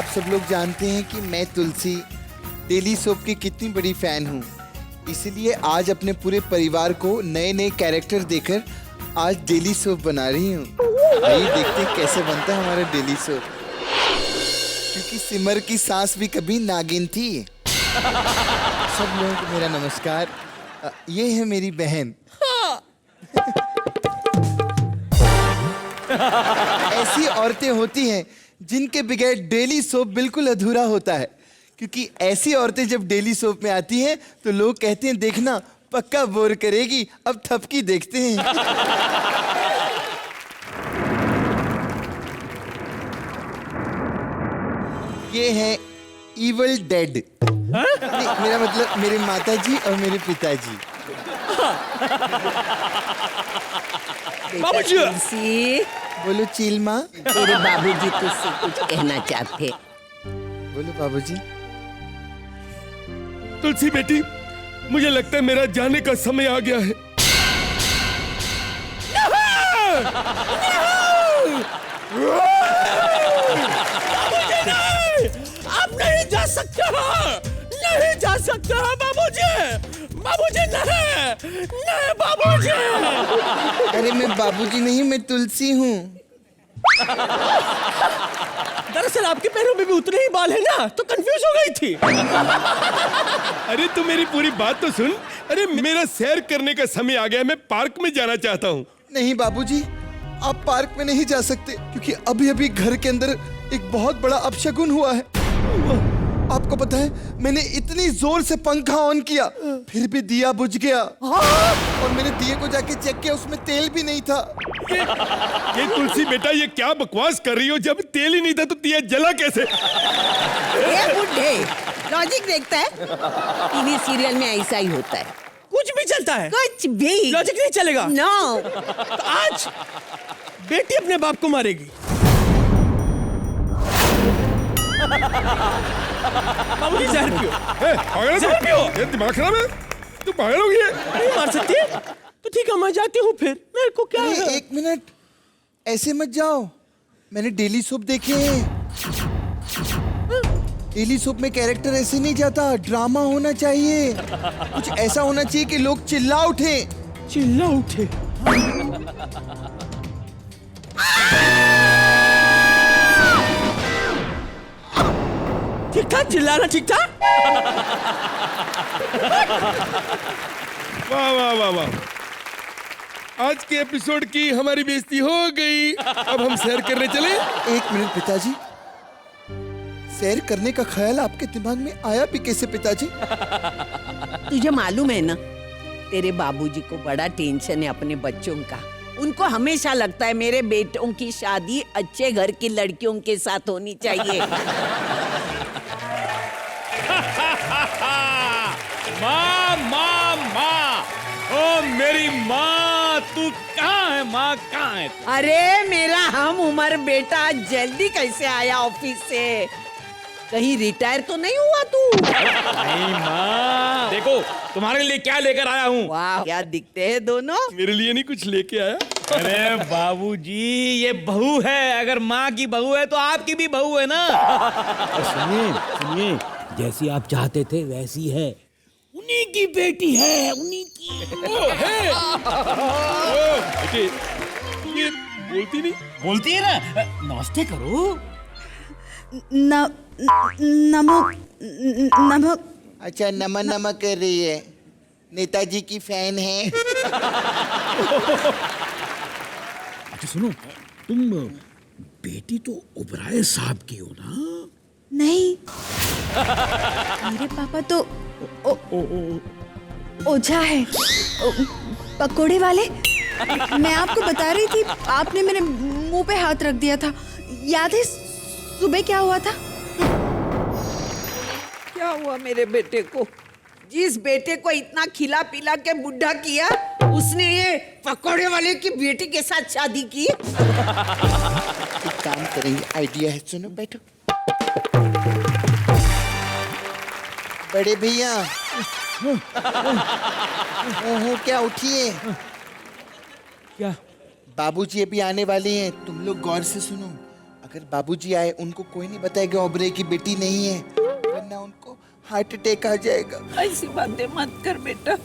सब लोग जानते हैं कि मैं तुलसी डेली सोप की कितनी बड़ी फैन हूँ, इसलिए आज अपने पूरे परिवार को नए नए कैरेक्टर देकर आज डेली सोप बना रही हूँ। आइए देखते हैं कैसे बनता है हमारा डेली सोप। क्योंकि सिमर की सास भी कभी नागिन थी। सब लोगों को मेरा नमस्कार। ये है मेरी बहन। ऐसी औरतें होती हैं जिनके बगैर डेली सोप बिल्कुल अधूरा होता है, क्योंकि ऐसी औरतें जब डेली सोप में आती हैं तो लोग कहते हैं देखना पक्का बोर करेगी, अब थपकी देखते हैं। ये है इवल डेड। मेरा मतलब मेरे माताजी और मेरे पिताजी। बाबूजी, तुलसी, बोलो चील माँ। तेरे बाबूजी तुझसे कुछ कहना चाहते। बोलो बाबूजी। तुलसी बेटी, मुझे लगता है मेरा जाने का समय आ गया है। आप नहीं जा सकते हो, नहीं जा सकते हो बाबूजी, बाबूजी नहीं, नहीं बाबूजी। अरे मैं बाबूजी नहीं, मैं तुलसी हूँ। दरअसल आपके पैरों में भी उतने ही बाल है ना, तो कंफ्यूज हो गई थी। अरे तू मेरी पूरी बात तो सुन। अरे मेरा सैर करने का समय आ गया, मैं पार्क में जाना चाहता हूँ। नहीं बाबूजी, आप पार्क में नहीं जा सकते, क्योंकि अभी अभी घर के अंदर एक बहुत बड़ा अपशगुन हुआ है। आपको पता है, मैंने इतनी जोर से पंखा ऑन किया, फिर भी दिया बुझ गया। और मैंने दिए को जाके चेक किया, उसमें तेल भी नहीं था। ये तुलसी बेटा, ये क्या बकवास कर रही हो? जब तेल ही नहीं था तो दिया जला कैसे? ए बुड्ढे, लॉजिक देखता है? टीवी सीरियल में ऐसा ही होता है। कुछ भी चलता है, कुछ भी लॉजिक नहीं चलेगा। नो। तो आज बेटी अपने बाप को मारेगी। बाबूजी जहर पियो। जहर पियो। ये दिमाग खराब है? तू पागल हो गई है? नहीं मार सकती है? तो ठीक है, मैं जाती हूँ फिर। मेरे को क्या है? एक मिनट, ऐसे मत जाओ। मैंने डेली सोप देखे हैं। डेली सोप में कैरेक्टर ऐसे नहीं जाता, ड्रामा होना चाहिए। कुछ ऐसा होना चाहिए कि लोग चिल्ला उठे। चिल्ला उठे। ठीक था, चिल्लाना ठीक था। वाह वाह वाह वाह, आज के एपिसोड की हमारी बेइज्जती हो गई। अब हम सैर करने चले। एक मिनट पिताजी, सैर करने का ख्याल आपके दिमाग में आया भी कैसे पिताजी? तुझे मालूम है ना, तेरे बाबूजी को बड़ा टेंशन है अपने बच्चों का। उनको हमेशा लगता है मेरे बेटों की शादी अच्छे घर की लड़कियों के साथ होनी चाहिए। माँ माँ माँ, ओ मेरी माँ, तू कहाँ है माँ, कहाँ है? अरे मेरा हम उम्र बेटा जल्दी कैसे आया ऑफिस से? कहीं रिटायर तो नहीं हुआ तू? नहीं माँ, देखो तुम्हारे लिए क्या लेकर आया हूँ। वाह, क्या दिखते हैं दोनों। मेरे लिए नहीं कुछ लेके आया? अरे बाबूजी, ये बहू है। अगर माँ की बहू है तो आपकी भी बहू है ना। और सुनिए सुनिए, जैसी आप चाहते थे वैसी है। उन्हीं की बेटी है, उन्हीं की। बेटे, ये बोलती नहीं? बोलती है ना, नाश्ते करो। नमक नमक। अच्छा, नमक नमक कर रही है। नेताजी की फैन है। अच्छा सुनो, तुम बेटी तो ओबराय साहब की हो ना? नहीं, मेरे पापा तो ओझा है, पकोड़े वाले। मैं आपको बता रही थी, आपने मेरे मुंह पे हाथ रख दिया था। याद है सुबह क्या हुआ था? क्या हुआ मेरे बेटे को? जिस बेटे को इतना खिला पिला के बुढ़ा किया, उसने ये पकोड़े वाले की बेटी के साथ शादी की। एक काम करेंगे, आइडिया है, सुनो बैठो। बड़े भैया, क्या उठिए। क्या? बाबूजी अभी आने वाले हैं, तुम लोग गौर से सुनो। अगर बाबूजी आए उनको कोई नहीं बताएगा ओबरे की बेटी नहीं है, वरना उनको हार्ट अटैक आ जाएगा। ऐसी बातें मत कर बेटा।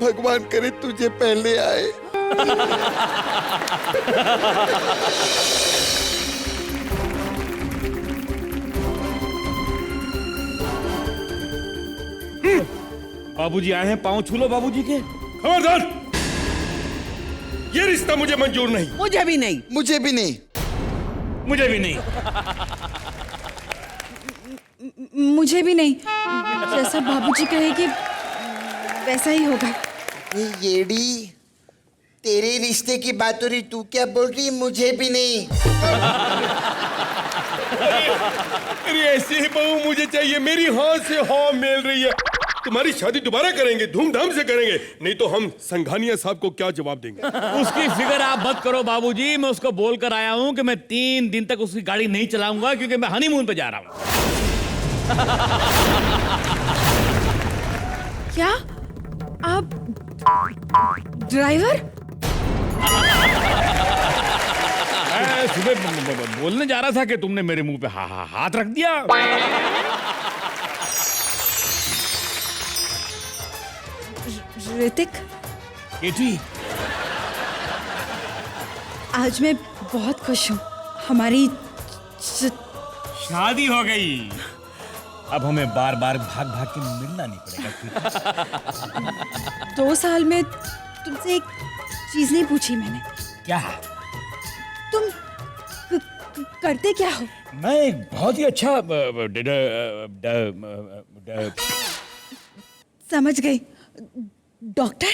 भगवान करे तुझे पहले आए। बाबूजी आए हैं, पाँव छू लो बाबूजी के। खबरदार, ये रिश्ता मुझे मंजूर नहीं। मुझे भी नहीं। मुझे भी नहीं। मुझे भी नहीं। मुझे भी नहीं। जैसा बाबूजी कहेगी वैसा ही होगा। ये येड़ी, तेरे रिश्ते की बात हो रही, तू क्या बोल रही? मुझे भी नहीं। अरे ऐसी ही बहू मुझे चाहिए, मेरी हाँ से हाँ मिल रही है। तुम्हारी शादी दोबारा करेंगे, धूमधाम से करेंगे, नहीं तो हम संघानिया साहब को क्या जवाब देंगे? उसकी फिक्र आप मत करो बाबूजी, मैं उसको बोल कर आया हूँ कि मैं 3 दिन तक उसकी गाड़ी नहीं चलाऊंगा क्योंकि मैं हनीमून पे जा रहा हूँ। क्या आप ड्राइवर? मैं सुबह बोलने जा रहा था कि तुमने मेरे मुंह पे हाथ रख दिया। ऋतिक, केटी, आज मैं बहुत खुश हूँ। हमारी शादी हो गई। अब हमें बार बार भाग भाग के मिलना नहीं पड़ेगा। 2 साल में तुमसे एक चीज नहीं पूछी मैंने। क्या? तुम करते क्या हो? मैं एक बहुत ही अच्छा समझ गई। डॉक्टर?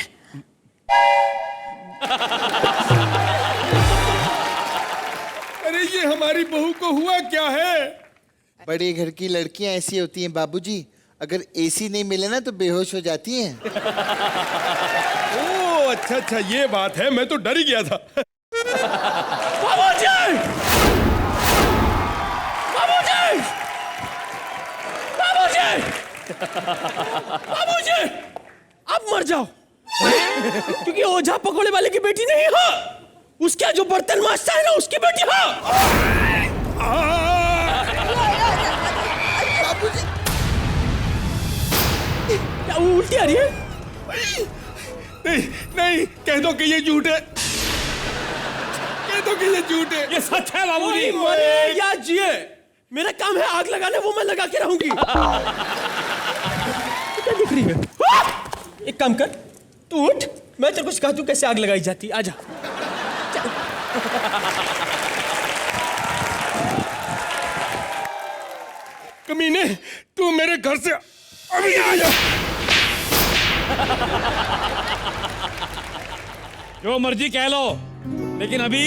अरे ये हमारी बहू को हुआ क्या है? बड़े घर की लड़कियां ऐसी होती हैं बाबूजी, अगर एसी नहीं मिले ना तो बेहोश हो जाती हैं। ओ अच्छा अच्छा, ये बात है, मैं तो डर ही गया था। बाबूजी! बाबूजी! बाबूजी! बाबूजी! अब मर जाओ, क्योंकि ओझा पकोड़े वाले की बेटी नहीं है, उसका जो बर्तन मास्टर है ना उसकी बेटी है। बाबूजी! क्या उल्टी आ रही है? नहीं नहीं, कह दो कि ये झूठ है, कह दो कि ये झूठ है। ये सच है बाबूजी। मरे या जिए, मेरा काम है आग लगाने, वो मैं लगा के रहूंगी। क्या दिख रही है? एक काम कर, तू उठ, मैं तेरे को सिखाती हूँ कैसे आग लगाई जाती है। आजा। कमीने, तू मेरे घर से अभी आ जा। जो मर्जी कह लो, लेकिन अभी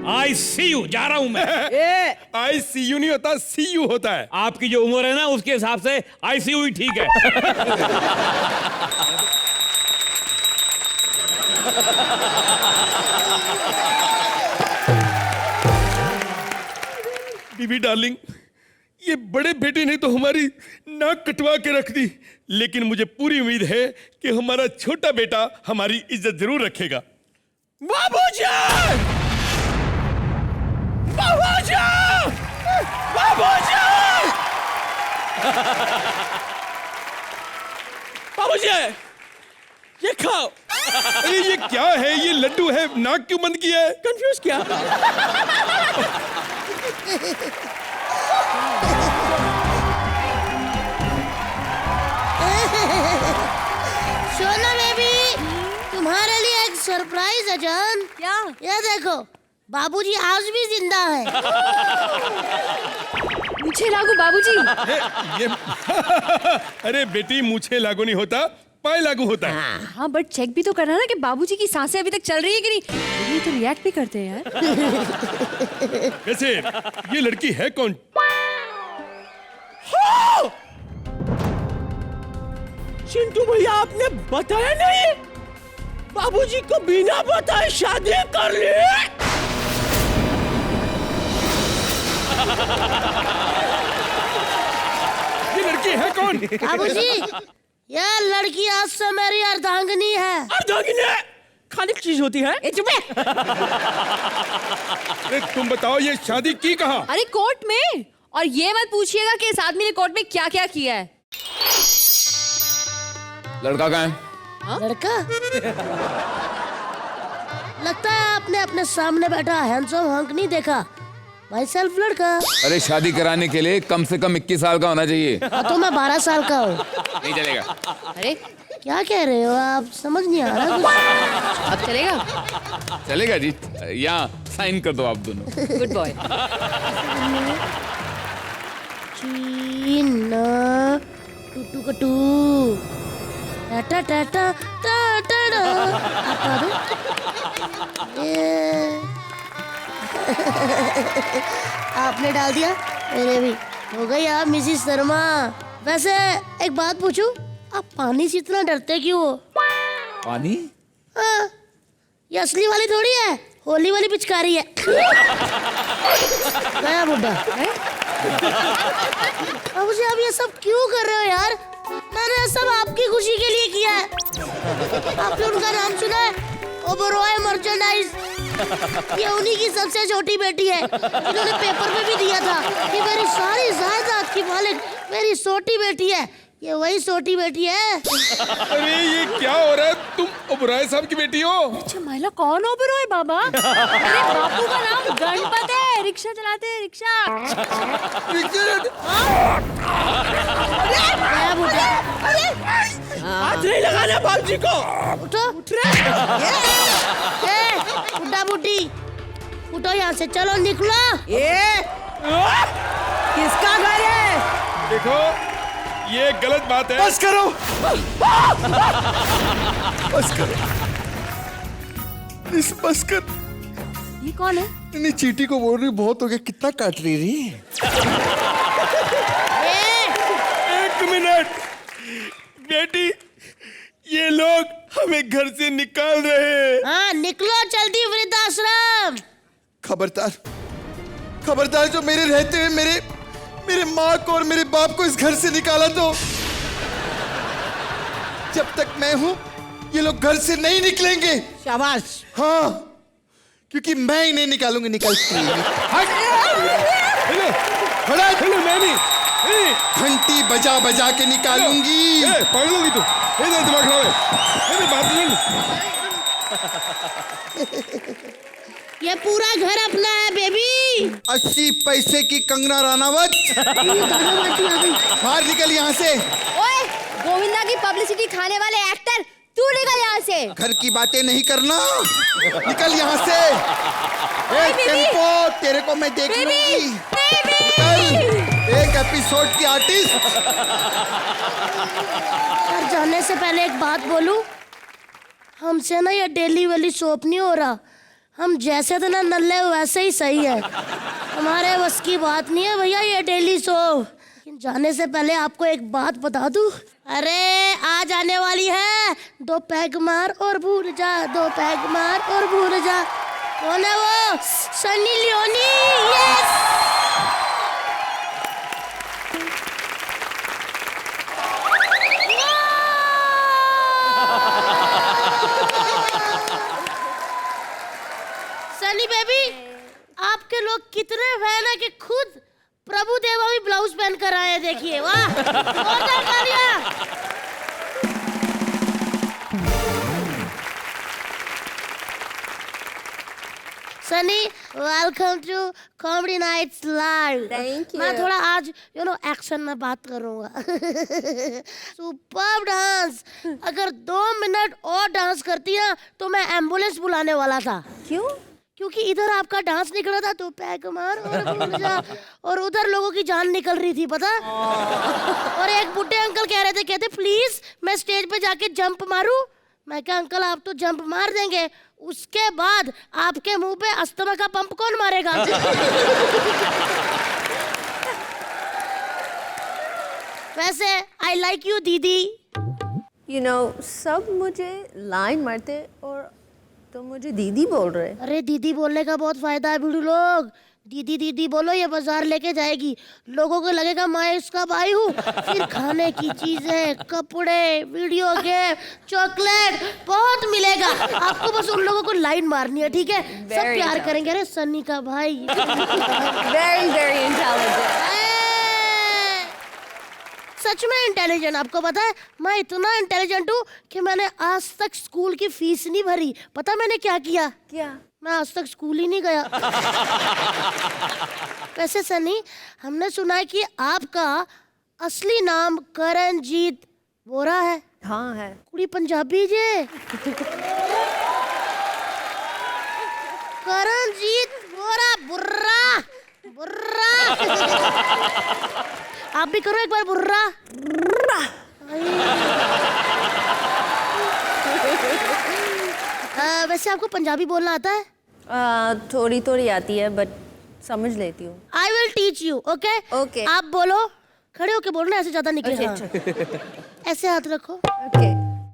ICU जा रहा हूं मैं। ICU नहीं होता, CU होता है। आपकी जो उम्र है ना उसके हिसाब से ICU ही ठीक है। बीबी डार्लिंग, ये बड़े बेटे ने तो हमारी नाक कटवा के रख दी, लेकिन मुझे पूरी उम्मीद है कि हमारा छोटा बेटा हमारी इज्जत जरूर रखेगा। बाबूजी! बाबूजी! बाबूजी! बाबूजी! ये खाओ। अरे ये क्या है? ये लड्डू है, नाक क्यों बंद किया है? कंफ्यूज किया? सोना बेबी, तुम्हारे लिए एक सरप्राइज है जान। क्या? ये देखो, बाबूजी आज भी जिंदा है। मुझे लागू बाबूजी। ये अरे बेटी, मुझे लागू नहीं होता, पाए लागू होता है। हाँ, बट चेक भी तो करना ना कि बाबूजी की सांसें अभी तक चल रही है कि नहीं। ये तो रिएक्ट भी करते हैं यार। वैसे ये लड़की है कौन? चिंटू भैया, आपने बताया नहीं? बाबूजी को बिना बताए शादी कर ली। ये लड़की है कौन? बाबूजी, यह लड़की आज से मेरी अर्धांगिनी है। अर्धांगिनी खाने की चीज होती है? ए चुप है। अरे तुम बताओ ये शादी की कहा? अरे कोर्ट में। और ये मत पूछिएगा कि इस आदमी ने कोर्ट में क्या क्या किया है। लड़का कहाँ है? लड़का लगता है आपने अपने सामने बैठा हैंडसम हंक नहीं देखा। भाई सेल्फ लड़का। अरे शादी कराने के लिए कम से कम 21 साल का होना चाहिए। तो मैं 12 साल का हूँ। नहीं चलेगा। अरे क्या कह रहे हो आप? समझ नहीं आ रहा कुछ। अब चलेगा? चलेगा जी, यहाँ साइन कर दो आप दोनों। Good boy. चीना टूटू कटू टाटा टाटा टाटा आपा दो। आपने डाल दिया, मेरे भी हो गई आप मिसिस शर्मा। वैसे एक बात पूछूं, आप पानी से इतना डरते क्यों हो? पानी? हाँ, ये असली वाली थोड़ी है, होली वाली पिचकारी है। गया बुड्ढा। अब मुझे आप ये सब क्यों कर रहे हो यार? मैंने सब आपकी खुशी के लिए किया है। आपने उनका नाम सुना है? ओबरॉय मर्चेंडाइज। ये उन्हीं की सबसे छोटी बेटी है, इन्होंने पेपर में भी दिया था कि मेरी सारी जायदाद की मालिक मेरी छोटी बेटी है। ये वही छोटी बेटी है। अरे ये क्या हो रहा है? तुम ओबराय साहब की बेटी हो? अच्छा महिला कौन हो बरो है बाबा? अरे बापू का नाम गणपत है, रिक्शा चलाते हैं रिक्शा। गया बुड्ढा। हाथ नहीं लगाना बाप जी को। उठो। उठ रहे। बुड्ढा बुड्ढी उठो यहाँ से, चलो निकलो। ये किसका घर है? देखो ये गलत बात है। बस करो। बस करो। बस कर। ये कौन है? नहीं चीटी को बोल रही बहुत हो गया, कितना काट रही रही। एक मिनट बेटी, ये लोग हमें घर से निकाल रहे हैं। हाँ निकलो जल्दी वृद्धाश्रम। खबरदार खबरदार, जो मेरे रहते हुए मेरे माँ को और मेरे बाप को इस घर से निकाला तो जब तक मैं हूं ये लोग घर से नहीं निकलेंगे। शाबाश। हाँ, क्योंकि मैं इन्हें निकालूंगी। निकलती हेलो मैमी, घंटी बजा बजा के निकालूंगी। पागल होगी तू? दिमाग खराब है। बात सुन। ये पूरा घर अपना है बेबी। 80 पैसे की कंगना रानावत, बाहर निकल यहाँ से। ओए गोविंदा की पब्लिसिटी खाने वाले एक्टर, तू निकल यहाँ से। घर की बातें नहीं करना, निकल यहाँ से। बेबी! टेम्पो, तेरे को मैं देख लूंगी। निकल, एक एपिसोड की आर्टिस्ट। यार जाने से पहले एक बात बोलूं, हमसे ना ये डेली वाली सोप नहीं हो रहा। हम जैसे थे ना नल्ले वैसे ही सही है, हमारे बस की बात नहीं है भैया ये डेली सोप। लेकिन जाने से पहले आपको एक बात बता दूं, अरे आज आने वाली है 2 पैग मार और भूल जा, 2 पैग मार और भूल जा। कौन है वो? Sunny Leone. Yes. Sunny baby, आपके लोग कितने फैन है कि खुद प्रभु देवा भी ब्लाउज पहन कर आए हैं। देखिए वाह, जोरदार तालियां। Sunny welcome to Comedy Nights Live. Thank you. मैं थोड़ा आज एक्शन में बात करूंगा। Superb dance. अगर 2 मिनट और डांस करती ना तो मैं एम्बुलेंस बुलाने वाला था। क्यों? क्योंकि इधर आपका डांस निकल रहा था तो पैक मार और भूल जा, और उधर लोगों की जान निकल रही थी पता। और एक बुड्ढे अंकल कह रहे थे, कहते प्लीज मैं स्टेज पे जाके जंप मारूं। मैं कहा अंकल आप तो जंप मार देंगे, उसके बाद आपके मुंह पे अस्थमा का पंप कौन मारेगा? वैसे आई लाइक यू दीदी। सब मुझे लाइन मारते और तुम मुझे दीदी बोल रहे। अरे दीदी बोलने का बहुत फायदा है भिड़ू लोग। दीदी दीदी बोलो, ये बाजार लेके जाएगी, लोगों को लगेगा मैं इसका भाई हूँ। फिर खाने की चीजें, कपड़े, वीडियो गेम, चॉकलेट बहुत मिलेगा। आपको बस उन लोगों को लाइन मारनी है, ठीक है? सब Very प्यार tough. करेंगे। अरे सन्नी का भाई। very intelligent. सच में इंटेलिजेंट। आपको पता है मैं इतना इंटेलिजेंट हूँ कि मैंने आज तक स्कूल की फीस नहीं भरी। पता मैंने क्या किया? क्या? मैं आज तक स्कूल ही नहीं गया। वैसे सनी, हमने सुना है कि आपका असली नाम करणजीत बोरा है। हाँ है। कुड़ी पंजाबी जे। करणजीत बोरा बुर्रा बुर्रा। आप भी करो एक बार बुर्रा। वैसे आपको पंजाबी बोलना आता है? थोड़ी थोड़ी आती है बट समझ लेती हूँ। I will teach you, okay? Okay. आप बोलो, खड़े होके बोलना, ऐसे ज्यादा निकले। Okay, हाँ। ऐसे हाथ रखो। ओके।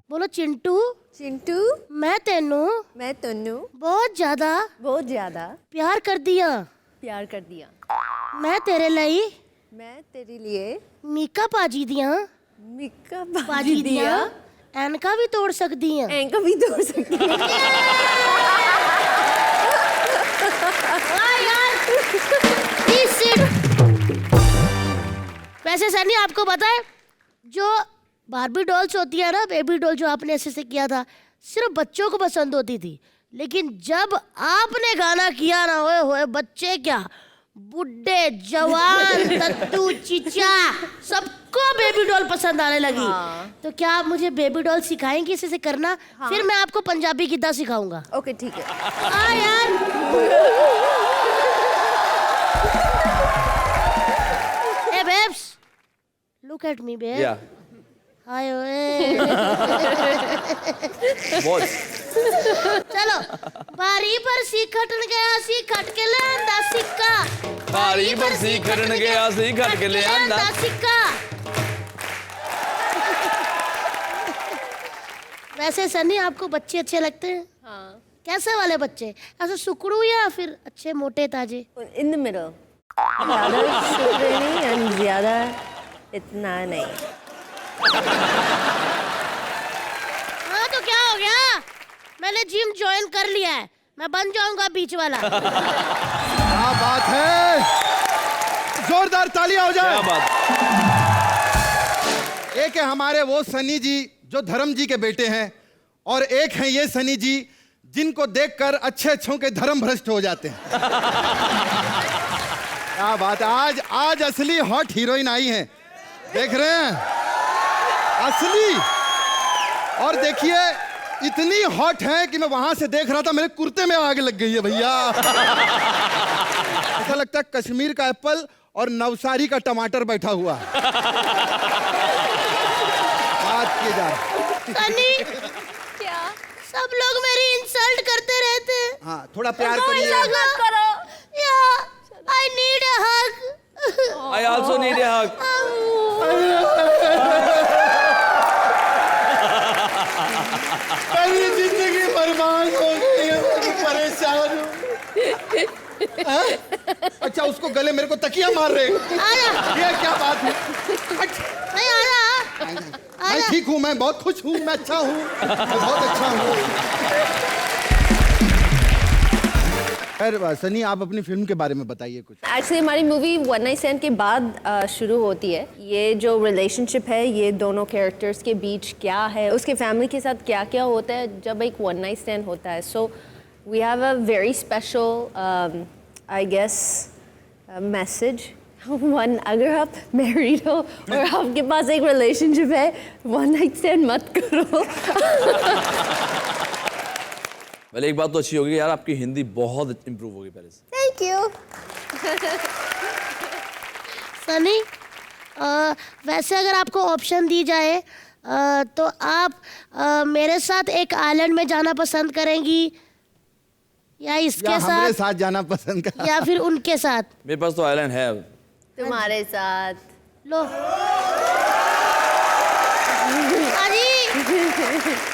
बोलो चिंटू, चिंटू, मैं तेनू मैं तन्नू बहुत ज्यादा प्यार कर दिया। प्यार कर दिया। मैं तेरे ਲਈ मैं तेरे लिए मीका पाजी दिया मिक्का पाजी दिया एनका भी तोड़ सकती हैं। एंका भी तोड़ सकती है। हाँ यार, Please sit. वैसे सनी आपको पता है जो बारबी डॉल्स होती है ना, बेबी डॉल जो आपने ऐसे से किया था, सिर्फ बच्चों को पसंद होती थी, लेकिन जब आपने गाना किया ना, ओए होए, बच्चे क्या बुड्ढे जवान दद्दू चिचा सबको बेबी डॉल पसंद आने लगी। तो क्या आप मुझे बेबी डॉल सिखाएंगी इसे से करना? फिर मैं आपको पंजाबी गिद्दा सिखाऊंगा। ओके ठीक है। हाँ यार। Hey babes, look at me babe. Yeah. हाय ओए। Boss. चलो, बारी पर सी खटन गया सी खट के ले आंदा सिक्का। बारी पर सी खटन गया सी खट के ले आंदा सिक्का। वैसे सनी आपको बच्चे अच्छे लगते हैं? हाँ। कैसे वाले बच्चे? ऐसे सुकड़ू या फिर अच्छे मोटे ताजे? In the middle. ज्यादा शुक्र नहीं एंड ज्यादा इतना नहीं। हाँ तो क्या हो गया? मैंने जिम ज्वाइन कर लिया है, मैं बन जाऊंगा बीच वाला। क्या बात है, जोरदार तालियां हो क्या जाए। बात। एक है हमारे वो सनी जी जो धर्म जी के बेटे हैं, और एक है ये सनी जी जिनको देखकर अच्छे अच्छों के धर्म भ्रष्ट हो जाते हैं। क्या बात है, आज असली हॉट हीरोइन आई हैं, देख रहे हैं, असली। और देखिए इतनी हॉट है कि मैं वहां से देख रहा था, मेरे कुर्ते में आग लग गई है भैया। ऐसा लगता है कश्मीर का एप्पल और नवसारी का टमाटर बैठा हुआ है। बात किए जा रहा। सनी, क्या? सब लोग मेरी इंसल्ट करते रहते हैं। हाँ, थोड़ा प्यार कोई करिए। लोग करो। I need a hug. I also need a hug. मेरी जिंदगी बर्बाद हो गई है, मैं परेशान हूँ। हाँ? अच्छा, उसको गले मेरे को तकिया मार रहे हैं। आजा। ये क्या बात है? नहीं आ रहा। मैं ठीक हूँ, मैं बहुत खुश हूँ, मैं अच्छा हूँ, मैं बहुत अच्छा हूँ। खैर सनी, आप अपनी फिल्म के बारे में बताइए कुछ। एक्चुअली हमारी मूवी वन नाइट स्टैंड के बाद शुरू होती है। ये जो रिलेशनशिप है ये दोनों कैरेक्टर्स के बीच क्या है, उसके फैमिली के साथ क्या क्या होता है जब एक वन नाइट स्टैंड होता है। So we have a very special I guess message. One, अगर आप मैरिड हो और आपके पास एक रिलेशनशिप है, वन नाइट स्टैंड मत करो। पहले एक बात तो अच्छी होगी यार, आपकी हिंदी बहुत इम्प्रूव होगी पहले से। Thank you. सनी, वैसे अगर आपको ऑप्शन दी जाए तो आप मेरे साथ एक आइलैंड में जाना पसंद करेंगी या इसके या हमारे साथ साथ जाना पसंद कर। या फिर उनके साथ? मेरे पास तो आइलैंड है। तुम्हारे साथ। लो अजी,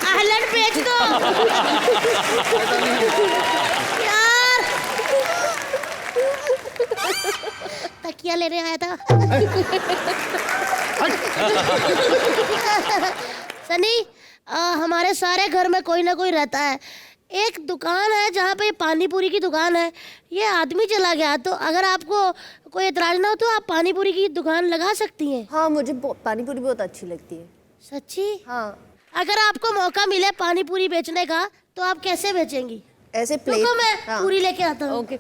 आइलैंड बेच दो यार। तकिया लेने आया था। सनी, हमारे सारे घर में कोई ना कोई रहता है। एक दुकान है जहाँ पे पानी पूरी की दुकान है, ये आदमी चला गया, तो अगर आपको कोई एतराज ना हो तो आप पानी पूरी की दुकान लगा सकती हैं। हाँ, मुझे पानी पूरी बहुत अच्छी लगती है। सच्ची? हाँ। अगर आपको मौका मिले पानी पूरी बेचने का तो आप कैसे बेचेंगी? ऐसे प्लेट। रुको मैं हाँ। पूरी लेके आता हूँ। ओके।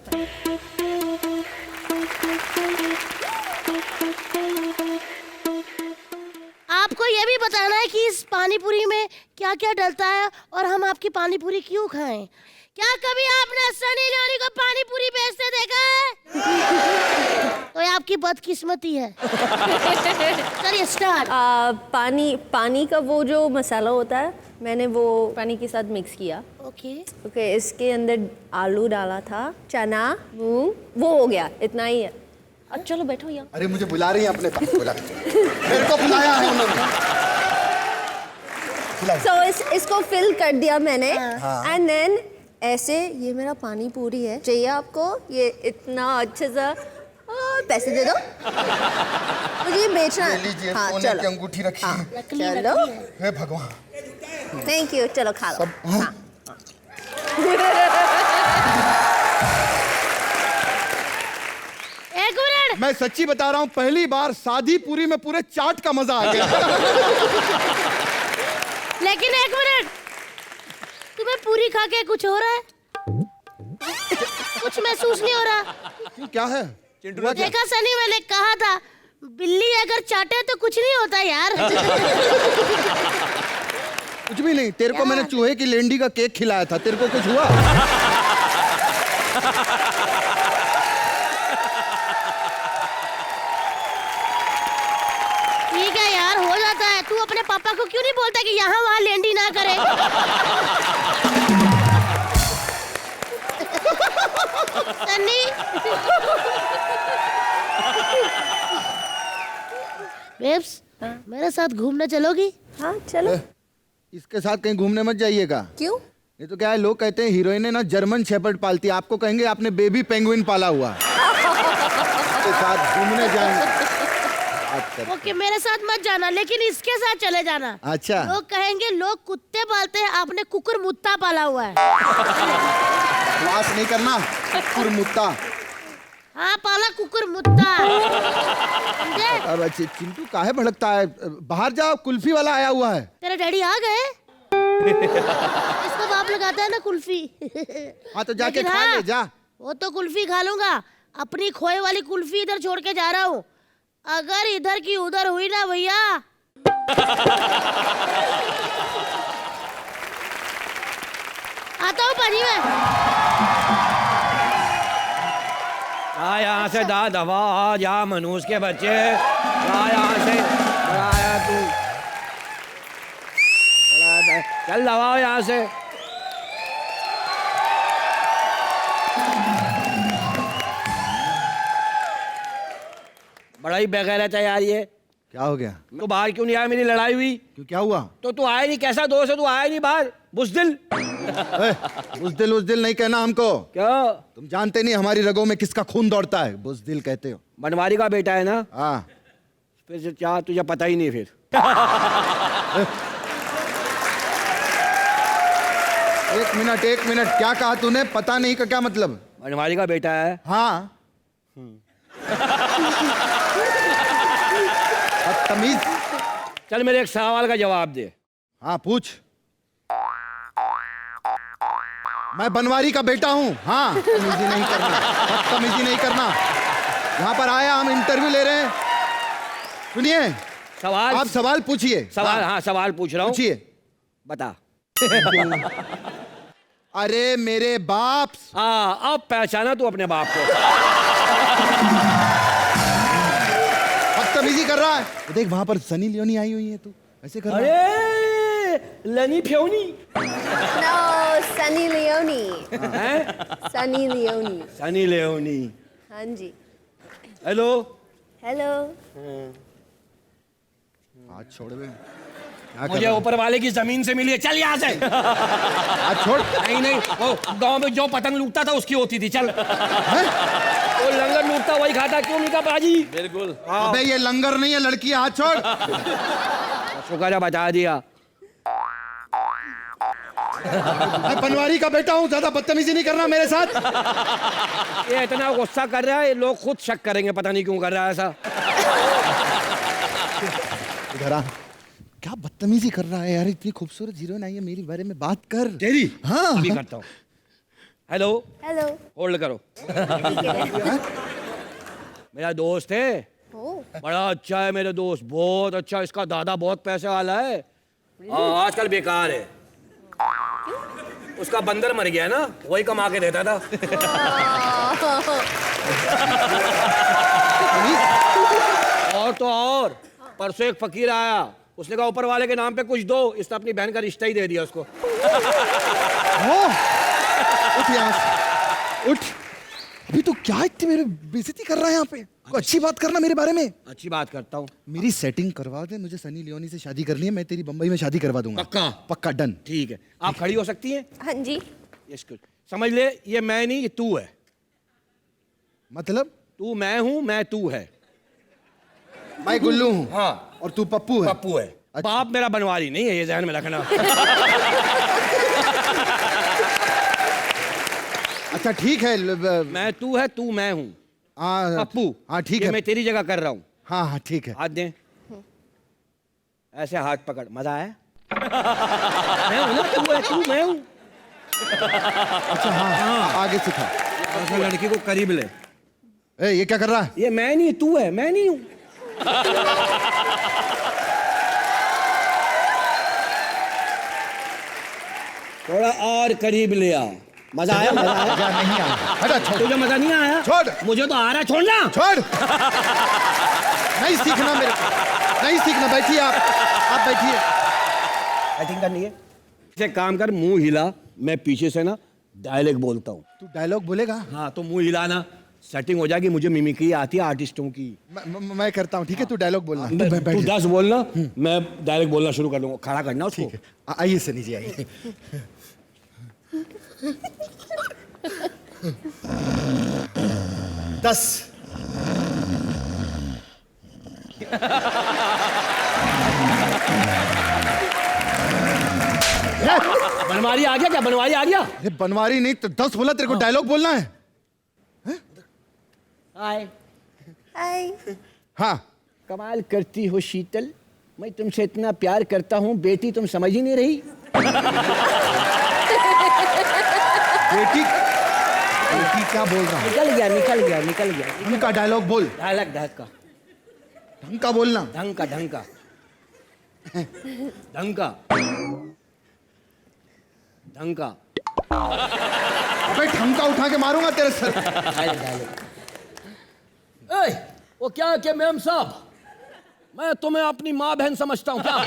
आपको ये भी बताना है कि इस पानी पूरी में क्या क्या डलता है और हम आपकी पानी पूरी क्यों खाएं। क्या कभी आपने सनी लियोनी को पानी पूरी बेचते देखा है? तो ये आपकी बदकिस्मती है। चलिए स्टार्ट। पानी का वो जो मसाला होता है, मैंने वो पानी के साथ मिक्स किया। ओके, इसके अंदर आलू डाला था, चना, मूंग, वो हो गया, इतना ही है। अब चलो बैठो यहाँ। अरे मुझे बुला रही है अपने पास, बुला मेरे को बुलाया है उन्होंने। इसको फिल कर दिया मैंने, एंड देन ऐसे, ये मेरा पानी पूरी है। चाहिए आपको ये इतना अच्छे सा? पैसे दे दो। मुझे ये बेचना है। लीजिए, हाँ, सोने चलो। की अंगूठी रखी है। चलो, हे भगवान। थैंक यू, चलो खा लो। हाँ। एक मिनट। मैं सच्ची बता रहा हूँ, पहली बार सादी पूरी में पूरे चाट का मजा आ गया। लेकिन एक मिनट, तुम्हें पूरी खा के कुछ हो रहा है? कुछ महसूस नहीं हो रहा? क्यों, क्या है? देखा सनी, मैंने कहा था बिल्ली अगर चाटे तो कुछ नहीं होता यार। कुछ भी नहीं, तेरे को मैंने चूहे की लेंडी का केक खिलाया था, तेरे को कुछ हुआ? ठीक है यार, हो जाता है। तू अपने पापा को क्यों नहीं बोलता कि यहाँ वहाँ लेंडी ना करे? सन्नी, बेब्स, मेरे साथ घूमने चलोगी? हाँ, चलो। इसके साथ कहीं घूमने मत जाइएगा। क्यों? ये तो क्या है, लोग कहते हैं हीरोइनें ना जर्मन शेपर्ड पालती है, आपको कहेंगे आपने बेबी पेंगुइन पाला हुआ है। इसके साथ घूमने जाएंगे। ओके, मेरे साथ मत जाना, लेकिन इसके साथ चले जाना। अच्छा। लोग कहेंगे लोग कुत्ते पालते हैं, आपने कुकुर मुत्ता पाला हुआ है। बकवास नहीं करना, कुकुर मुत्ता। हाँ, पाला कुकुर मुत्ता। समझे? अब अच्छे चिंटू काहे भड़कता है? बाहर जाओ, कुल्फी वाला आया हुआ है। तेरे डैडी आ गए? इसको बाप लगाता है ना कुल्फी। हाँ तो जाके लेकिन खा हाँ, ले जा। वो तो कुल्फी खा लूंगा, अपनी खोए वाली कुल्फी इधर छोड़ के जा रहा हूँ। अगर इधर की उधर हुई ना भैया, आता हूँ पाजी मैं। यहाँ से दा दवा जा मनूस के बच्चे, यहाँ से आया तू, चल दबाओ यहाँ से। बड़ा ही बेगैरत है यार ये। क्या हो गया? तो बाहर क्यों नहीं आया? मेरी लड़ाई हुई क्यों, क्या हुआ? तो तू आया नहीं, कैसा दोस्त है तू, आया नहीं बाहर, बुज़दिल। उस दिल नहीं कहना हमको। क्यों? तुम जानते नहीं हमारी रगों में किसका खून दौड़ता है, बुज़दिल कहते हो। बनवारी का बेटा है ना? हाँ। फिर क्या तुझे पता ही नहीं? फिर एक मिनट, क्या कहा तूने? पता नहीं का क्या मतलब? बनवारी का बेटा है। हाँ। बदतमीज। चल मेरे एक सवाल का जवाब दे। हाँ पूछ। मैं बनवारी का बेटा हूँ। हाँ, बदतमीजी नहीं करना, बदतमीजी नहीं करना। यहाँ पर आया, हम इंटरव्यू ले रहे हैं। सुनिए, सवाल, आप सवाल पूछिए। सवाल, हाँ सवाल पूछ रहा हूँ। पूछिए। बता। अरे मेरे बाप। हाँ, अब पहचाना तू अपने बाप को। बदतमीजी कर रहा है। तो देख वहां पर सनी लियोनी आई हुई है, तू ऐसे कर रहा है। अरे लनी फ्योनी। No, Sunny Leone. Sunny Leone. Sunny Leone. हाँ जी। हेलो। हेलो। हाथ छोड़ बे। मुझे ऊपर वाले की जमीन से मिली है, चल यहाँ से। हाथ छोड़। नहीं, वो गांव में जो पतंग लूटता था उसकी होती थी, चल। वो लंगर लूटता वही खाता, क्यों नहीं का बाजी? बिल्कुल। अबे ये लंगर नहीं है, लड़की है, हाथ छोड़। शुक्र है बता दिया। मैं बनवारी का बेटा हूँ, ज्यादा बदतमीजी नहीं करना मेरे साथ। ये इतना गुस्सा कर रहा है, ये लोग खुद शक करेंगे, पता नहीं क्यों कर रहा है ऐसा। इधर आ। क्या बदतमीजी कर रहा है यार, इतनी खूबसूरत हीरोइन आई है, मेरे बारे में बात कर। तेरी? हाँ अभी करता हूँ। हेलो। हेलो। होल्ड करो। मेरा दोस्त है, बड़ा अच्छा है मेरा दोस्त, बहुत अच्छा। इसका दादा बहुत पैसे वाला है। आजकल बेकार है। उसका बंदर मर गया ना, वही कमा के देता था। और तो और, परसों एक फकीर आया, उसने कहा ऊपर वाले के नाम पे कुछ दो, इसने अपनी बहन का रिश्ता ही दे दिया उसको। उठ यहाँ से, उठ। अभी तू क्या इतनी मेरी बेइज्जती कर रहा है यहाँ पे? कोई अच्छी बात करना मेरे बारे में। अच्छी बात करता हूँ। मेरी सेटिंग करवा दे, मुझे सनी लियोनी से शादी करनी है, मैं तेरी बम्बई में शादी करवा दूंगा। पक्का? पक्का, डन। ठीक है, आप खड़ी हो सकती हैं? हाँ जी। Yes, good. समझ ले, ये मैं नहीं, ये तू है। मतलब? तू मैं हूँ, मैं तू है। मैं गुल्लू हूँ। हाँ। और तू पप्पू है। पप्पू है। अच्छा। बाप मेरा बनवारी नहीं है, ये ध्यान में रखना। अच्छा ठीक है। मैं तू है, तू मैं हूँ। हाँ पप्पू। हाँ ठीक ये है। मैं तेरी जगह कर रहा हूँ। हाँ हाँ ठीक है। हाथ दे। ऐसे हाथ पकड़। मजा आया? मैं हूँ ना, तू है, तू मैं हूँ। अच्छा हाँ, आगे सिखा। ऐसे लड़की को करीब ले। ए, ये क्या कर रहा है? ये मैं नहीं, तू है, मैं नहीं हूँ। थोड़ा और करीब ले आ। मजा आया? मजा आया? मजा नहीं आया। हटा, छोड़। तुझे मजा नहीं आया? छोड़। मुझे तो आ रहा है, छोड़ना। छोड़। नहीं सीखना मेरे को, नहीं सीखना। बैठिए आप बैठिए। एक्टिंग करनी है। इसे काम कर, मुंह हिला, मैं पीछे से ना डायलॉग बोलता हूँ। तू डायलॉग बोलेगा? हाँ, तो मुंह हिलाना, सेटिंग हो जाएगी। मुझे मिमिक्री आती है आर्टिस्टों की। मैं करता हूँ, ठीक है? तू डायलॉग बोलना। तू 10 बोलना, मैं डायलॉग बोलना शुरू कर दूंगा। खड़ा करना उसको। ठीक है, आइए सनी जी, आइए। 10। बनवारी आ गया क्या? बनवारी आ गया? ये बनवारी नहीं तो 10 बोला, तेरे को डायलॉग बोलना है। हाय। हाय। हाँ। कमाल करती हो शीतल, मैं तुमसे इतना प्यार करता हूँ, बेटी तुम समझ ही नहीं रही। बेटी क्या बोल रहा है? निकल गया। ढंग का डायलॉग बोल। ढंग का। ढंग का बोलना। ढंग का। अबे ढंग का उठा के मारूंगा तेरे सर। वो क्या कि मैम साहब, मैं तुम्हें अपनी माँ बहन समझता हूँ क्या?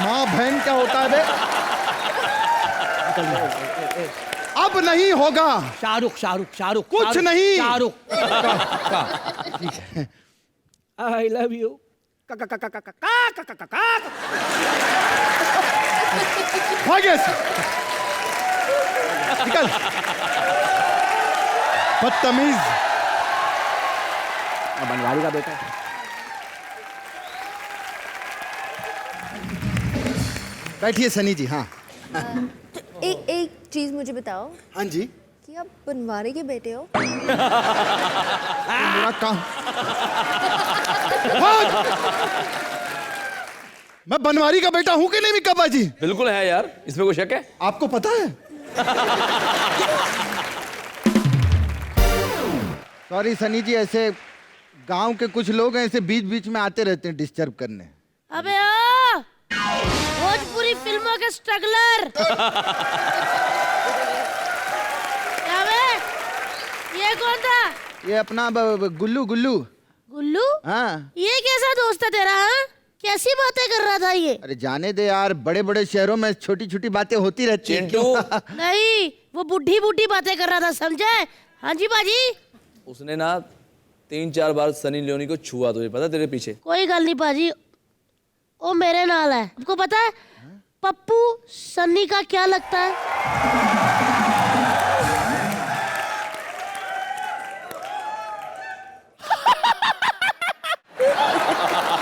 माँ बहन क्या होता है बे? अब नहीं होगा। शाहरुख कुछ नहीं। शाहरुख। I love you. भागे से। निकल। बदतमीज। बनवारी का बेटा। बैठिए सनी जी। हाँ एक चीज मुझे बताओ हाँ जी। कि आप बनवारी के बेटे हो? मेरा काम। मैं बनवारी का बेटा हूँ कि नहीं मिक्का बाजी? बिल्कुल है यार, इसमें कोई शक है? आपको पता है? सॉरी सनी जी, ऐसे गांव के कुछ लोग हैं, ऐसे बीच बीच में आते रहते हैं डिस्टर्ब करने। अबे ओ भोजपुरी फिल्मों के स्ट्रगलर। क्या बे? ये कौन था? ये अपना गुल्लू। गुल्लू? हाँ। ये कैसा दोस्त है तेरा? हाँ, कैसी बातें कर रहा था ये? अरे जाने दे यार, बड़े बड़े शहरों में छोटी छोटी बातें होती रहती हैं। क्यों? नहीं, वो बुढ़ी बातें कर रहा था, समझे? हाँ जी बाजी। उसने ना 3-4 बार सनी लियोनी को छुआ, तुझे पता तेरे पीछे? कोई गल नहीं बाजी, वो मेरे नाल है। आपको पता है पप्पू सन्नी का क्या लगता है?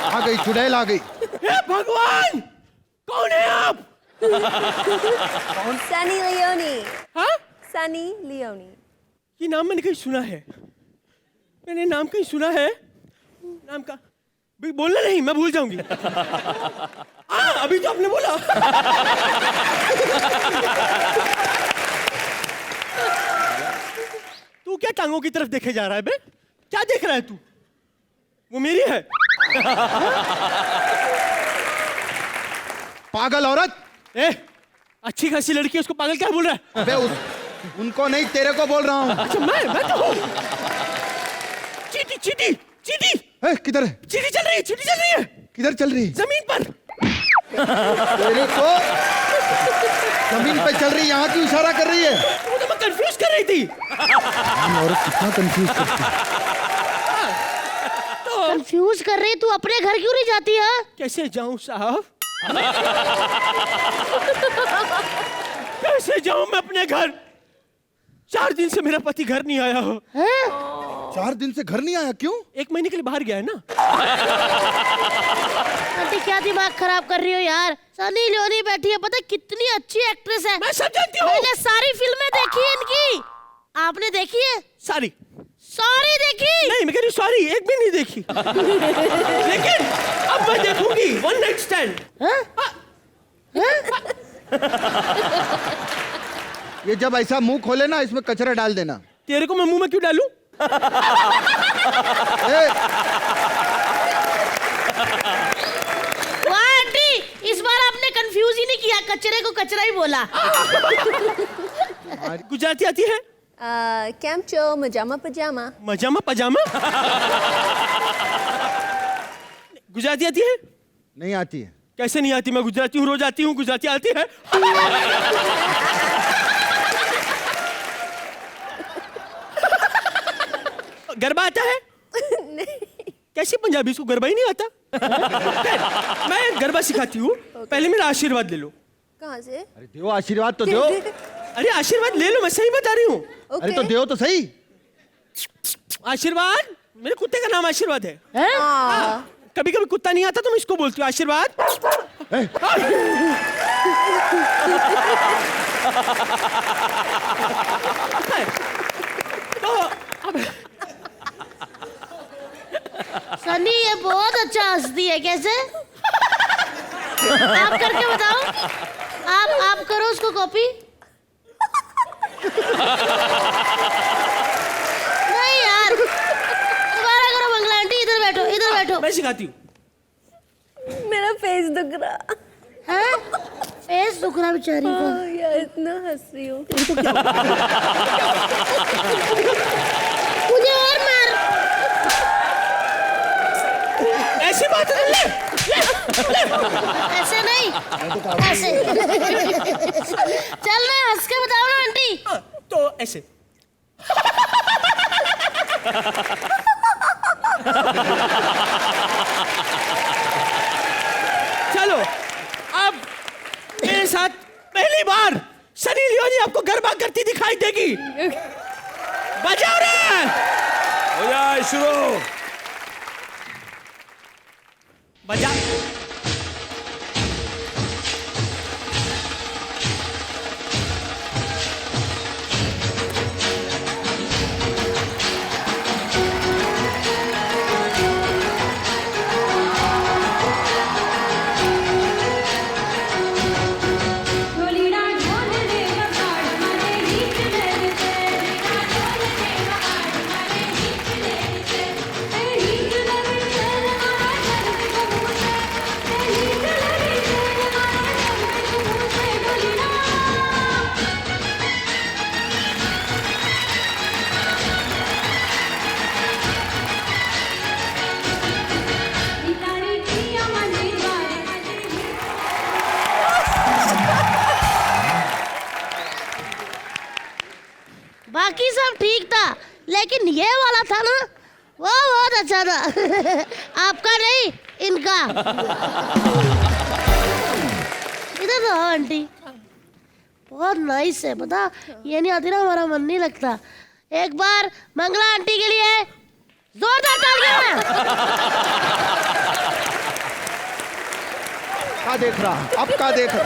आ गई चुड़ैल, आ गई। हे भगवान, कौन है आप? सनी लियोनी। हाँ? सनी लियोनी। ये नाम मैंने कहीं सुना है, मैंने नाम कहीं सुना है। नाम का बोलना नहीं, मैं भूल जाऊंगी। अभी तो आपने बोला। तू क्या टांगों की तरफ देखे जा रहा है बे? क्या देख रहा है तू? वो मेरी है। पागल औरत। अच्छी खासी लड़की है, उसको पागल क्या बोल रहा है? उनको नहीं, तेरे को बोल रहा हूँ। अच्छा मैं तो हूँ। चीटी चीटी चीटी। किधर है? चीटी चल रही है, चीटी चल रही है। किधर चल रही है? जमीन पर। तेरे को जमीन पे चल रही है, यहाँ क्यों इशारा कर रही है? वो तो मैं कंफ्यूज कर रही थी। औरत कितना कंफ्यूज करती है। कंफ्यूज कर रही, तू अपने घर क्यों नहीं जाती है? कैसे जाऊं साहब? कैसे जाऊं मैं अपने घर? 4 दिन से मेरा पति घर नहीं आया हो। 4 दिन से घर नहीं आया? क्यों? 1 महीने के लिए बाहर गया है ना। आंटी क्या दिमाग खराब कर रही हो यार? सनी लियोनी बैठी है, पता है कितनी अच्छी एक्ट्रेस है। मैं सब जानती हूँ। मैंने सारी फिल्में देखी है इनकी। आपने देखी है? सारी देखी? नहीं, मैं कह रही सॉरी, एक भी नहीं देखी। लेकिन अब मैं देखूंगी वन नाइट स्टैंड। ये जब ऐसा मुंह खोले ना, इसमें कचरा डाल देना। तेरे को मैं मुंह में क्यों डालूं? वाह आंटी, इस बार आपने कंफ्यूज ही नहीं किया, कचरे को कचरा ही बोला। गुजराती आती है? કેમ છો? મજામાં પજામા। मजामा पजामा। गुजराती आती है? नहीं आती है। कैसे नहीं आती? मैं गुजराती हूँ, रोज आती हूँ। गुजराती आती है? गरबा आता है? कैसे पंजाबी को गरबा ही नहीं आता? मैं गरबा सिखाती हूँ, पहले मेरा आशीर्वाद ले लो। कहाँ से? अरे दो आशीर्वाद तो दो। अरे आशीर्वाद ले लो, मैं सही बता रही हूँ। अरे तो दो तो सही। आशीर्वाद, मेरे कुत्ते का नाम आशीर्वाद है। कभी कभी कुत्ता नहीं आता तो मैं इसको बोलती हूँ आशीर्वाद। तो अब सनी ये बहुत अच्छा हंसती है, कैसे? आप करके बताओ। आप करो उसको कॉपी। नहीं यार, दोबारा करो मंगला आंटी। इधर बैठो, इधर बैठो। मैं सिखाती हूँ। मेरा फेस दुख रहा है। फेस दुख रहा बेचारी का। यार इतना हंस रही हूँ। मुझे और मार। ऐसी बात है। ले, ले, ले। ऐसे नहीं, ऐसे। चल ना, हंस के बताओ ना आंटी। तो ऐसे। चलो अब मेरे साथ पहली बार सनी लियोनी आपको गरबा करती दिखाई देगी। बजाओ रे। हो जाए शुरू। बजा। बाकी सब ठीक था, लेकिन ये वाला था ना, वो बहुत अच्छा था। आपका नहीं, इनका। इधर तो आंटी बहुत नाइस है, पता ये नहीं आती ना हमारा मन नहीं लगता। एक बार मंगला आंटी के लिए जोरदार तालियां। का देख रहा, अब का देख रहा।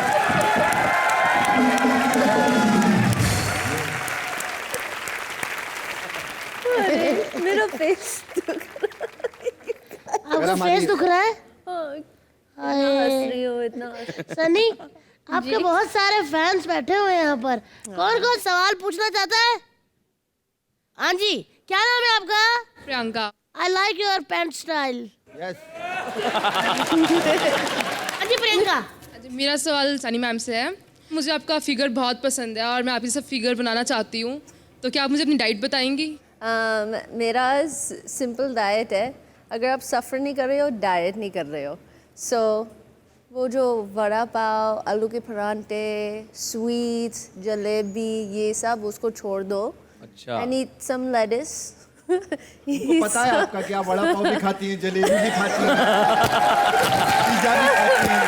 मेरा फेस आपका फेस दुख रहा है? हंस रही हो इतना। सनी, आपके बहुत सारे फैंस बैठे हुए हैं यहाँ पर। कौन कौन सवाल पूछना चाहता है? हाँ जी, क्या नाम है आपका? Priyanka. I like your pant style. Yes. हाँ जी प्रियंका। मेरा सवाल सनी मैम से है। मुझे आपका फिगर बहुत पसंद है और मैं आपके सब फिगर बनाना चाहती हूँ, तो क्या आप मुझे अपनी डाइट बताएंगी? मेरा सिंपल डाइट है। अगर आप सफ़र नहीं कर रहे हो, डाइट नहीं कर रहे हो, सो वो जो वड़ा पाव, आलू के परांठे, स्वीट्स, जलेबी, ये सब उसको छोड़ दो। अच्छा। And eat some lets. पता है आपका क्या वड़ा पाव भी खाती हैं, जलेबी भी खाती हैं, पिज्जा भी खाती हैं।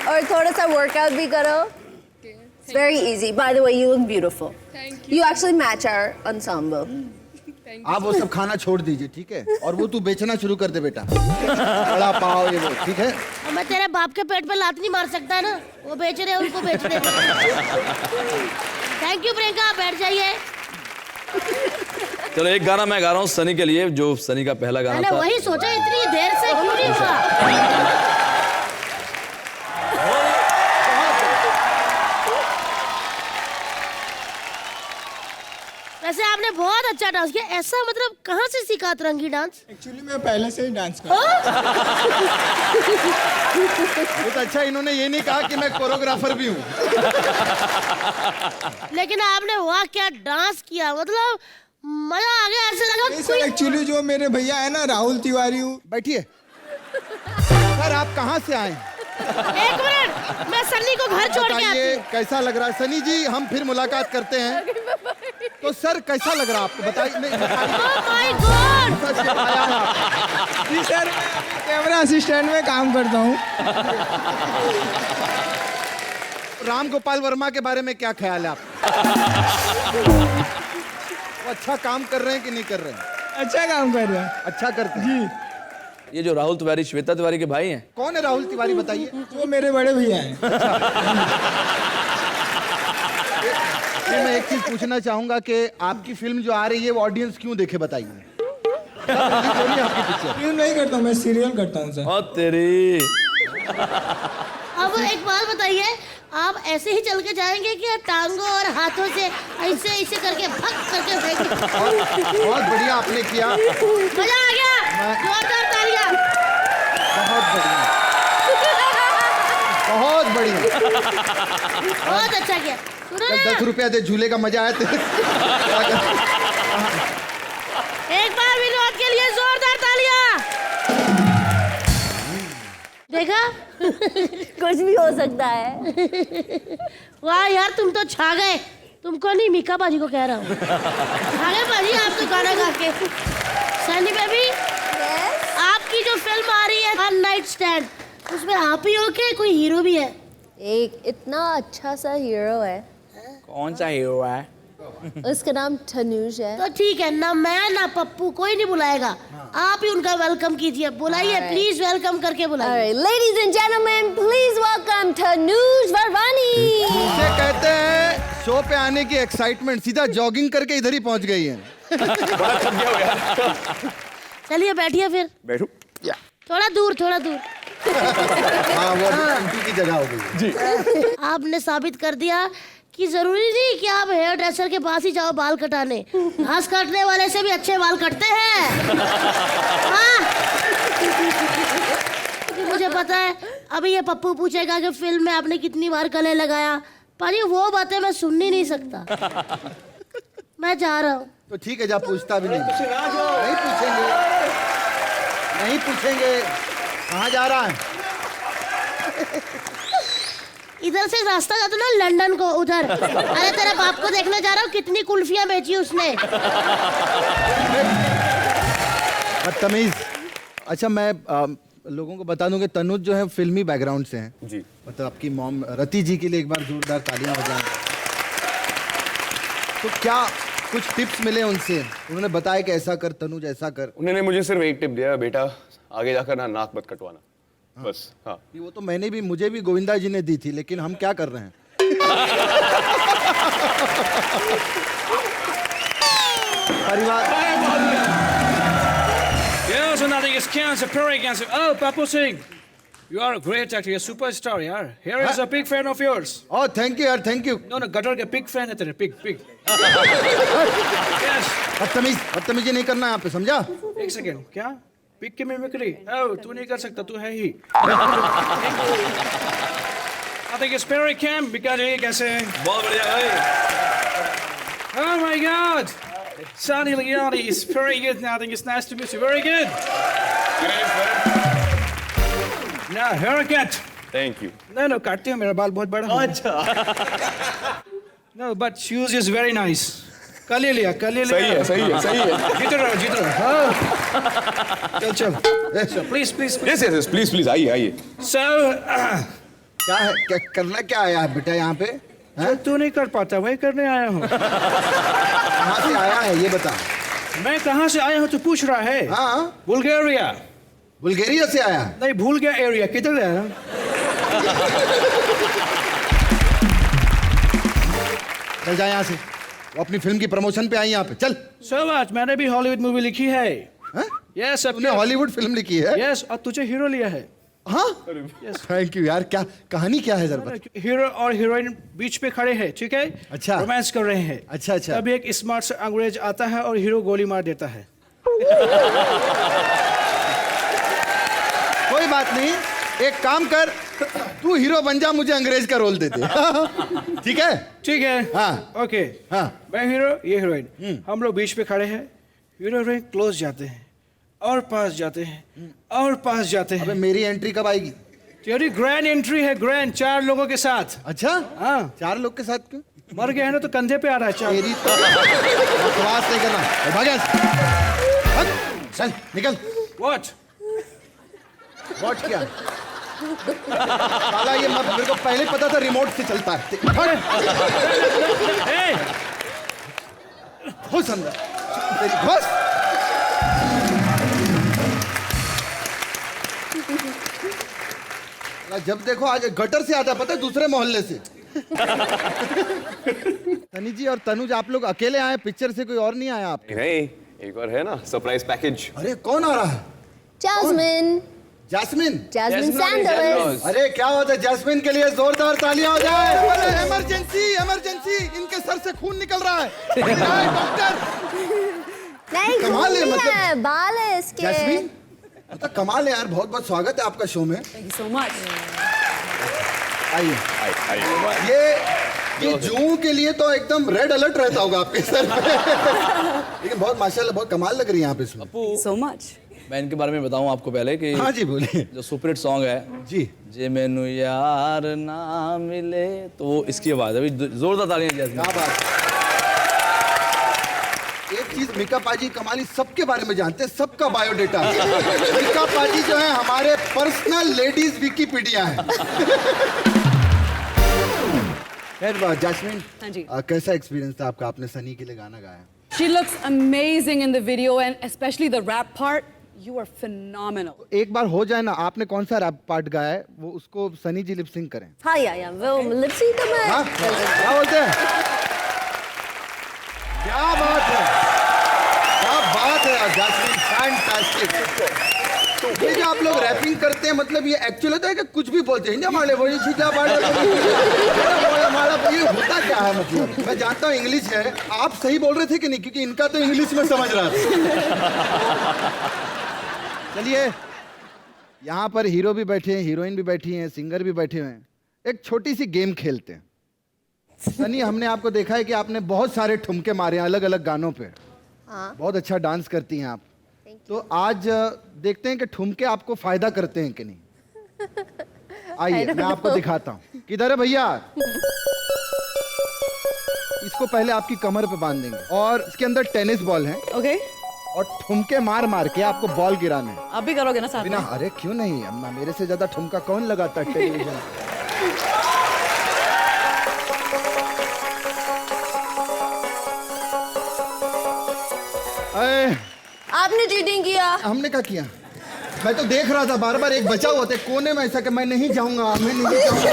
और थोड़ा सा वर्कआउट भी करो। It's very easy. By the way, you look beautiful. Thank you. You actually match our ensemble. आप वो सब खाना छोड़ दीजिए, ठीक है? और वो तू बेचना शुरू कर दे बेटा, वड़ा पाव ये वो, ठीक है? मैं तेरे बाप के पेट पे लात नहीं मार सकता है ना, वो बेच रहे हैं उनको बेच दे। थैंक यू प्रियंका, आप बैठ जाइए। चलो एक गाना मैं गा रहा हूँ सनी के लिए, जो सनी का पहला गाना मैंने था। वही सोचा, इतनी देर से क्यों नहीं हुआ? वैसे आपने बहुत अच्छा डांस किया। ऐसा मतलब कहाँ से सीखा अतरंगी डांस? एक्चुअली मैं पहले से ही डांस कर। बहुत अच्छा, इन्होंने ये नहीं कहा कि मैं कोरियोग्राफर भी हूँ। लेकिन आपने वाह क्या डांस किया, मतलब मजा आ गया। ऐसे लगा सर एक्चुअली जो मेरे भैया है ना, राहुल तिवारी हूँ। बैठिए। सर आप कहाँ से आए? एक मिनट, मैं सन्नी को घर छोड़ के आती बताइए हूँ। कैसा लग रहा है? सनी जी हम फिर मुलाकात करते हैं। तो सर कैसा लग रहा है आपको? बताइए। नहीं, Oh my God! सच बताया है आप। जी सर, मैं कैमरा असिस्टेंट में काम करता हूँ। राम गोपाल वर्मा के बारे में क्या ख्याल है आपका? वो अच्छा काम कर रहे हैं कि नहीं कर रहे हैं? अच्छा काम कर रहे हैं। अच्छा करते हैं जी। ये जो राहुल तिवारी श्वेता तिवारी के भाई हैं। कौन है राहुल तिवारी, बताइए? वो मेरे बड़े भैया हैं। मैं एक चीज पूछना चाहूंगा कि आपकी फिल्म जो आ रही है वो ऑडियंस क्यों देखे, बताइए? आपकी पिक्चर फिल्म नहीं करता हूँ, मैं सीरियल करता हूँ सर। और तेरी। अब एक बात बताइए, आप ऐसे ही चल के जाएंगे कि टांगों और हाथों से ऐसे ऐसे करके भग करके फेंकेंगे? बहुत बढ़िया आपने किया, मजा आ गया, जोरदार तालियां। बहुत बढ़िया, बहुत बढ़िया, बहुत अच्छा किया। सुनो कल ना, 10 रुपया दे, झूले का मजा आया तेरे। एक बार विनोद के लिए जोरदार तालियां। देखा? कुछ भी हो सकता है। वाह यार, तुम तो छा गए। तुमको नहीं, मीका बाजी को कह रहा हूँ। छा गए बाजी आप तो गाना गा के। सनी बेबी, आपकी जो फिल्म आ रही है वन नाइट स्टैंड, उसमें आप ही हो के कोई हीरो भी है? एक इतना अच्छा सा हीरो है, कौन सा हीरो है? उसका नाम तनुज है। तो ठीक है ना, मैं ना पप्पू कोई नहीं बुलाएगा, आप ही उनका वेलकम कीजिए। बुलाइए प्लीज, वेलकम करके बुलाइए। Ladies and gentlemen, please welcome Tanuj वरवानी। इसे कहते हैं शो पे आने की एक्साइटमेंट, सीधा जॉगिंग करके इधर ही पहुंच गई है। चलिए बैठिए फिर। बैठो। थोड़ा दूर, थोड़ा दूर। हाँ, वो उनकी की जगह हो गई जी। आपने साबित कर दिया कि जरूरी नहीं कि आप हेयर ड्रेसर के पास ही जाओ बाल कटाने, घास काटने वाले से भी अच्छे बाल कटते हैं। हाँ? मुझे पता है अभी ये पप्पू पूछेगा कि फिल्म में आपने कितनी बार गले लगाया। पाजी वो बातें मैं सुन ही नहीं सकता। मैं जा रहा हूँ। तो ठीक है, जा, पूछता भी नहीं। नहीं पूछेंगे, नहीं पूछेंगे। कहाँ जा रहा है? इधर से रास्ता जाता ना लंदन को, उधर। अरे तेरे बाप को देखने जा रहा हूँ, कितनी कुल्फियां बेची उसने। बदतमीज। अच्छा, मैं लोगों को बता दूं कि तनुज जो है फिल्मी बैकग्राउंड से हैं जी। मतलब आपकी मॉम रति जी के लिए एक बार जोरदार तालियां हो जाएं। तो क्या कुछ टिप्स मिले उनसे? उन्होंने बताया कि ऐसा कर तनुज, ऐसा कर। उन्होंने मुझे सिर्फ एक टिप दिया, बेटा आगे जाकर ना नाक मत कटवाना। बस हाँ वो तो मैंने भी, मुझे भी गोविंदा जी ने दी थी, लेकिन हम क्या कर रहे हैं। परिवार Yeah, so nothing is cancer, pure cancer. Oh, Papu Singh, you are a great actor, you're a superstar, yaar. Here is a big fan of yours. Oh thank you यार, थैंक यू। No, gutter के big fan है तेरे, big. Yes. बदतमीजी नहीं करना यहाँ पे, समझा? एक सेकेंड, क्या? Big की मिमिक्री? Oh, तू नहीं कर सकता, तू है ही। I think it's very camp because ये कैसे हैं? बहुत बढ़िया भाई। Oh my God. Sunny Leone is very good now. I think it's nice to meet you. Very good. Now, haircut. Thank you. No, काटते हो मेरा बाल बहुत बड़ा है। अच्छा। No, but shoes is very nice. कल ही लिया। सही है। जीत रहो। हाँ। चल। So please. यस प्लीज आइए। So, क्या है, क्या करना क्या आया है बेटा यहाँ पे? जो तू नहीं कर पाता वही करने आया हूँ। कहाँ से आया है ये बता। मैं कहाँ से आया हूँ तू पूछ रहा है? हाँ, बुल्गारिया। बुल्गारिया से आया। नहीं, भूल गया एरिया किधर है? चल जा यहाँ से, वो अपनी फिल्म की प्रमोशन पे आई यहाँ पे, चल। So what? मैंने भी हॉलीवुड मूवी लिखी है। Yes, तूने हॉलीवुड फिल्म लिखी है? Yes, और तुझे हीरो लिया है। हाँ, थैंक यू यार। क्या कहानी क्या है जरा बता। हीरो और हीरोइन बीच पे खड़े हैं, ठीक है? अच्छा। रोमांस कर रहे हैं। अच्छा। तभी एक स्मार्ट सा अंग्रेज आता है और हीरो गोली मार देता है। कोई बात नहीं, एक काम कर, तू हीरो बन जा, मुझे अंग्रेज का रोल दे दे। ठीक है? ठीक है। हाँ। ओके। हाँ। मैं हीरो, ये हीरोइन, हम लोग बीच पे खड़े हैं। हीरो हीरोइन क्लोज जाते हैं और पास जाते हैं और पास जाते हैं। अबे मेरी एंट्री कब आएगी? तेरी ग्रैंड एंट्री है, ग्रैंड, 4 लोगों के साथ। अच्छा, हाँ। 4 लोग के साथ क्यों? मर गया है ना तो कंधे पे आ रहा है। चार। तेरी तो बकवास नहीं करना, भाग यहाँ से। चल निकल। What? वॉट क्या? साला ये मेरे को पहले पता था रिमोट से चलता है। Hey! घुस अंदर, तेरी घुस। जब देखो आज गटर से आता, पता है, दूसरे मोहल्ले से। तनी जी और तनुज, आप लोग अकेले आए पिक्चर से, कोई और नहीं आया? आप नहीं, एक और है ना सरप्राइज पैकेज। अरे कौन आ रहा है? Jasmine Sanders. अरे क्या बात है, जैस्मिन के लिए जोरदार तालियां हो जाए। अरे इमरजेंसी, इनके सर से खून निकल रहा है। डॉक्टर। नहीं, कमाल है, मतलब बाल है इसके। जैस्मिन, मतलब कमाल है यार, बहुत बहुत स्वागत है आपका शो में। Thank you so much. आइए। ये जूं के लिए तो एकदम रेड अलर्ट रहता होगा आपके सर पे। लेकिन बहुत माशाल्लाह, बहुत कमाल लग रही है आप इसमें। सो मच। मैं इनके बारे में बताऊं आपको पहले कि हाँ जी बोलिए। जो सुपरहिट सॉन्ग है जी, जे मैनू यार ना मिले, तो वो इसकी आवाज है। अभी जोरदार तालियां जैस्मिन। क्या बात। एक चीज, मिका पाजी कमाली सबके बारे में जानते हैं, सबका बायोडेटा। मिका पाजी जो है हमारे पर्सनल लेडीज विकिपीडिया है। खैर जैस्मिन, हाँ जी। कैसा एक्सपीरियंस था आपका? आपने सनी के लिए गाना गाया। She looks amazing in the video and especially the rap part. You are phenomenal. एक बार हो जाए ना, आपने कौन सा रैप पार्ट गाया है, वो उसको सनी जी लिप सिंक करें। हाँ या वो लिप सिंक तो मैं। हाँ? क्या बोलते हैं? क्या बात है जैस्मिन, फैंटास्टिक। ये जो आप लोग रैपिंग करते हैं, मतलब ये एक्चुअल होता है कि कुछ भी बोलते हैं? हमारे वो छीटा हमारा ये होता क्या है? मतलब मैं जानता हूँ इंग्लिश है, आप सही बोल रहे थे कि नहीं? क्योंकि इनका तो इंग्लिश में समझ रहा था। चलिए, यहाँ पर हीरो भी बैठे हैं, हीरोइन भी बैठी हैं, सिंगर भी बैठे हुए हैं। एक छोटी सी गेम खेलते हैं। सनी, हमने आपको देखा है कि आपने बहुत सारे ठुमके मारे हैं अलग अलग गानों पे। हाँ। बहुत अच्छा डांस करती हैं आप। तो आज देखते हैं कि ठुमके आपको फायदा करते हैं कि नहीं। आइए मैं आपको दिखाता हूँ। किधर है भैया? इसको पहले आपकी कमर पे बांध देंगे और इसके अंदर टेनिस बॉल है। Okay. और ठुमके मार मार के आपको बॉल गिराने हैं। आप भी करोगे ना साथ बिना, में? अरे क्यों नहीं, अम्मा मेरे से ज्यादा ठुमका कौन लगाता है टेलीविजन। आपने चीटिंग किया। हमने क्या किया? मैं तो देख रहा था बार बार, एक बचा हुआ था कोने में ऐसा कि मैं नहीं जाऊंगा, मैं नहीं जाऊंगा।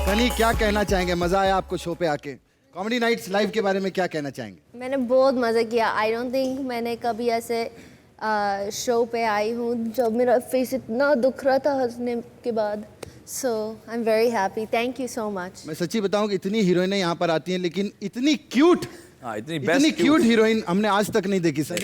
सनी क्या कहना चाहेंगे? मजा आया आपको शो पे आके? कॉमेडी नाइट्स लाइव के बारे में क्या कहना चाहेंगे? मैंने बहुत मज़ा किया। आई डोंट थिंक मैंने कभी ऐसे शो पे आई हूँ जब मेरा फेस इतना दुख रहा था हंसने के बाद। So I am very happy, thank you so much. मैं सच्ची बताऊं कि इतनी हीरोइनें यहाँ पर आती हैं, लेकिन इतनी क्यूट हाँ, इतनी हीरोइन हमने आज तक नहीं देखी सर।